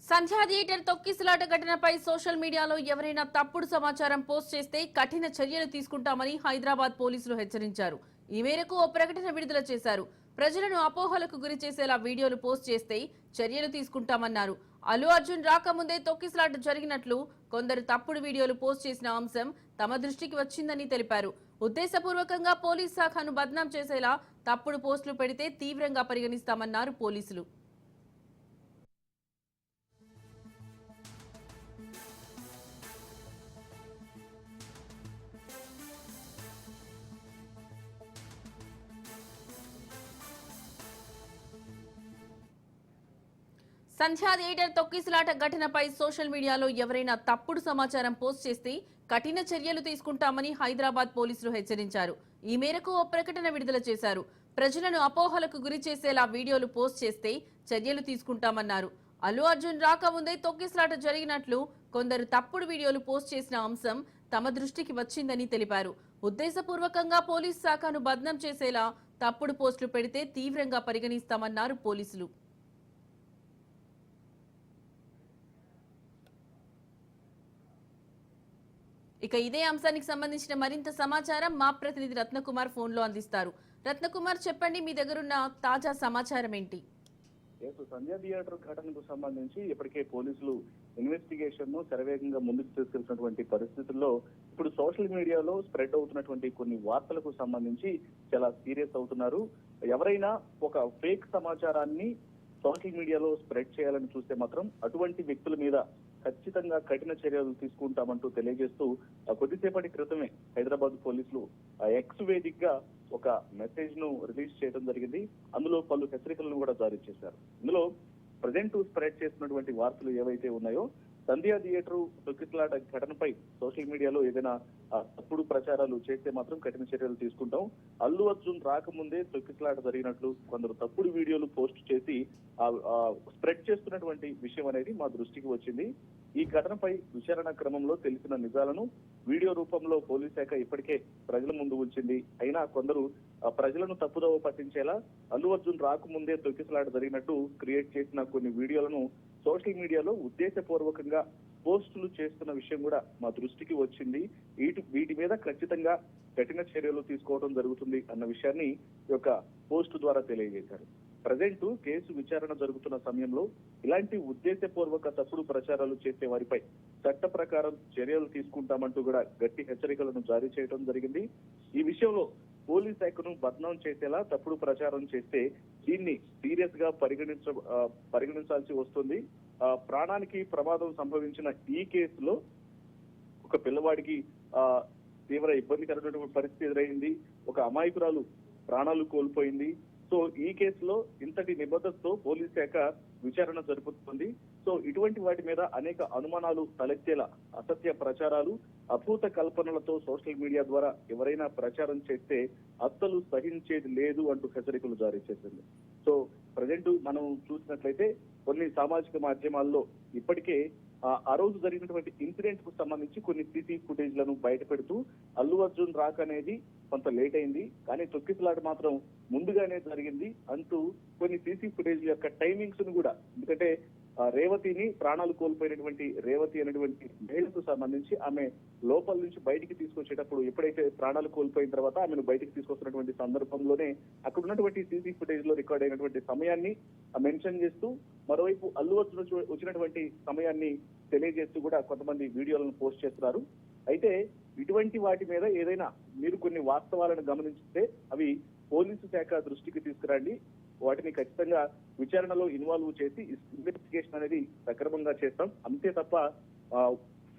సంధ్యా theatre తొక్కిసలాట ఘటనపై social మీడియాలో ఎవరైనా తప్పుడు సమాచారం పోస్ట్ చేస్తే కఠిన చర్యలు తీసుకుంటామని హైదరాబాద్ పోలీసులు హెచ్చరించారు. ఈ మేరకు ఓ ప్రకటన విడుదల చేశారు. ప్రజలను అపోహలకు గురి చేసేలా వీడియోలు పోస్ట్ చేస్తే చర్యలు తీసుకుంటామన్నారు. అల్లు అర్జున్ రాకముందే తొక్కిసలాట జరిగినట్లు కొందరు తప్పుడు వీడియోలు పోస్ట్ చేసిన అంశం తమ దృష్టికి వచ్చిందని తెలిపారు. ఉద్దేశపూర్వకంగా పోలీస్ శాఖను బద్నాం చేసేలా తప్పుడు పోస్టులు పెడితే తీవ్రంగా పరిగణిస్తామన్నారు పోలీసులు. సంధ్యా థియేటర్ తొక్కిసలాట ఘటనపై సోషల్ మీడియాలో ఎవరైనా తప్పుడు సమాచారం పోస్ట్ చేస్తే కఠిన చర్యలు తీసుకుంటామని హైదరాబాద్ పోలీసులు హెచ్చరించారు. ఈ మేరకు ఓ ప్రకటన విడుదల చేశారు. ప్రజలను అపోహలకు గురి చేసేలా వీడియోలు పోస్ట్ చేస్తే చర్యలు తీసుకుంటామన్నారు. అల్లు అర్జున్ రాకముందే తొక్కిసలాట జరిగినట్లు కొందరు తప్పుడు వీడియోలు పోస్ట్ చేసిన అంశం తమ దృష్టికి వచ్చిందని తెలిపారు. ఉద్దేశపూర్వకంగా పోలీస్ శాఖను బద్నాం చేసేలా తప్పుడు పోస్టులు పెడితే తీవ్రంగా పరిగణిస్తామన్నారు పోలీసులు. ఇక ఇదే అంశానికి సంబంధించిన మరింత సమాచారం మా ప్రతినిధి రత్నకుమార్ ఫోన్ లో అందిస్తారు. రత్నకుమార్, చెప్పండి, మీ దగ్గరున్న తాజా సమాచారం ఏంటి? సంధ్యా థియేటర్ ఘటనకు సంబంధించి ఇప్పటికే పోలీసులు ఇన్వెస్టిగేషన్ ను శరవేగంగా ముందుకు తీసుకెళ్తున్నటువంటి పరిస్థితుల్లో ఇప్పుడు సోషల్ మీడియాలో స్ప్రెడ్ అవుతున్నటువంటి కొన్ని వార్తలకు సంబంధించి చాలా సీరియస్ అవుతున్నారు. ఎవరైనా ఒక ఫేక్ సమాచారాన్ని సోషల్ మీడియాలో స్ప్రెడ్ చేయాలని చూస్తే మాత్రం అటువంటి వ్యక్తుల మీద ఖచ్చితంగా కఠిన చర్యలు తీసుకుంటామంటూ తెలియజేస్తూ కొద్దిసేపటి క్రితమే హైదరాబాద్ పోలీసులు ఎక్స్ వేదికగా ఒక మెసేజ్ ను రిలీజ్ చేయడం జరిగింది. అందులో పలు హెచ్చరికలను కూడా జారీ చేశారు. ఇందులో ప్రజెంట్ స్ప్రెడ్ చేస్తున్నటువంటి వార్తలు ఏవైతే ఉన్నాయో, సంధ్యా థియేటర్ తొక్కిసలాట ఘటనపై సోషల్ మీడియాలో ఏదైనా తప్పుడు ప్రచారాలు చేస్తే మాత్రం కఠిన చర్యలు తీసుకుంటాం. అల్లు అర్జున్ రాకముందే తొక్కిసలాట జరిగినట్లు కొందరు తప్పుడు వీడియోలు పోస్ట్ చేసి స్ప్రెడ్ చేస్తున్నటువంటి విషయం అనేది మా దృష్టికి వచ్చింది. ఈ ఘటనపై విచారణ క్రమంలో తెలిసిన నిజాలను వీడియో రూపంలో పోలీస్ శాఖ ఇప్పటికే ప్రజల ముందు ఉంచింది. అయినా కొందరు ప్రజలను తప్పుదోవ పట్టించేలా అల్లు అర్జున్ రాకముందే తొక్కిసలాట జరిగినట్టు క్రియేట్ చేసిన కొన్ని వీడియోలను సోషల్ మీడియాలో ఉద్దేశపూర్వకంగా పోస్టులు చేస్తున్న విషయం కూడా మా దృష్టికి వచ్చింది. వీటి మీద ఖచ్చితంగా కఠిన చర్యలు తీసుకోవడం జరుగుతుంది అన్న విషయాన్ని ఈ యొక్క పోస్టు ద్వారా తెలియజేశారు. ప్రజెంట్ కేసు విచారణ జరుగుతున్న సమయంలో ఇలాంటి ఉద్దేశపూర్వక తప్పుడు ప్రచారాలు చేసే వారిపై చట్ట ప్రకారం చర్యలు తీసుకుంటామంటూ కూడా గట్టి హెచ్చరికలను జారీ చేయడం జరిగింది. ఈ విషయంలో పోలీస్ శాఖను బద్నాం చేసేలా తప్పుడు ప్రచారం చేస్తే దీన్ని సీరియస్ గా పరిగణించాల్సి వస్తుంది. ప్రాణానికి ప్రమాదం సంభవించిన ఈ కేసులో ఒక పిల్లవాడికి తీవ్ర ఇబ్బందికరమైనటువంటి పరిస్థితి ఎదురైంది. ఒక అమాయకురాలు ప్రాణాలు కోల్పోయింది. సో ఈ కేసులో ఇంతటి నిబద్ధతతో పోలీస్ శాఖ విచారణ జరుపుతుంది. సో ఇటువంటి వాటి మీద అనేక అనుమానాలు తలెత్తేలా అసత్య ప్రచారాలు, అభూత కల్పనలతో సోషల్ మీడియా ద్వారా ఎవరైనా ప్రచారం చేస్తే అస్సలు సహించేది లేదు అంటూ హెచ్చరికలు జారీ చేసింది. సో ప్రజెంట్ మనం చూసినట్లయితే కొన్ని సామాజిక మాధ్యమాల్లో ఇప్పటికే ఆ రోజు జరిగినటువంటి ఇన్సిడెంట్ కు సంబంధించి కొన్ని సీసీ ఫుటేజ్ లను బయట పెడుతూ అల్లు అర్జున్ రాక్ అనేది కొంత లేట్ అయింది, కానీ తొక్కిసలాట మాత్రం ముందుగానే జరిగింది అంటూ కొన్ని సీసీ ఫుటేజ్ యొక్క టైమింగ్స్ ను కూడా, ఎందుకంటే రేవతిని ప్రాణాలు కోల్పోయినటువంటి రేవతి అనేటువంటి మహిళకు సంబంధించి ఆమె లోపల నుంచి బయటికి తీసుకొచ్చేటప్పుడు ఎప్పుడైతే ప్రాణాలు కోల్పోయిన తర్వాత ఆమెను బయటికి తీసుకొస్తున్నటువంటి సందర్భంలోనే అక్కడ ఉన్నటువంటి సీసీ ఫుటేజ్ లో రికార్డ్ అయినటువంటి సమయాన్ని మెన్షన్ చేస్తూ, మరోవైపు అల్లు అర్జున్ వచ్చినటువంటి సమయాన్ని తెలియజేస్తూ కూడా కొంతమంది వీడియోలను పోస్ట్ చేస్తున్నారు. అయితే ఇటువంటి వాటి మీద ఏదైనా మీరు కొన్ని వాస్తవాలను గమనించితే అవి పోలీసు శాఖ దృష్టికి తీసుకురండి. వాటిని ఖచ్చితంగా విచారణలో ఇన్వాల్వ్ చేసి ఇన్వెస్టిగేషన్ అనేది సక్రమంగా చేస్తాం. అంతే తప్ప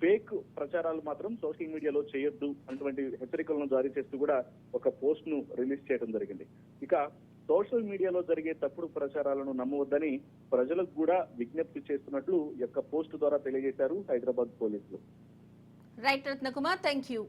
ఫేక్ ప్రచారాలు మాత్రం సోషల్ మీడియాలో చేయొద్దు అటువంటి హెచ్చరికలను జారీ చేస్తూ కూడా ఒక పోస్ట్ ను రిలీజ్ చేయడం జరిగింది. ఇక సోషల్ మీడియాలో జరిగే తప్పుడు ప్రచారాలను నమ్మవద్దని ప్రజలకు కూడా విజ్ఞప్తి చేస్తున్నట్లు ఈ యొక్క పోస్ట్ ద్వారా తెలియజేశారు హైదరాబాద్ పోలీసులు. Right Ratnakumar, thank you.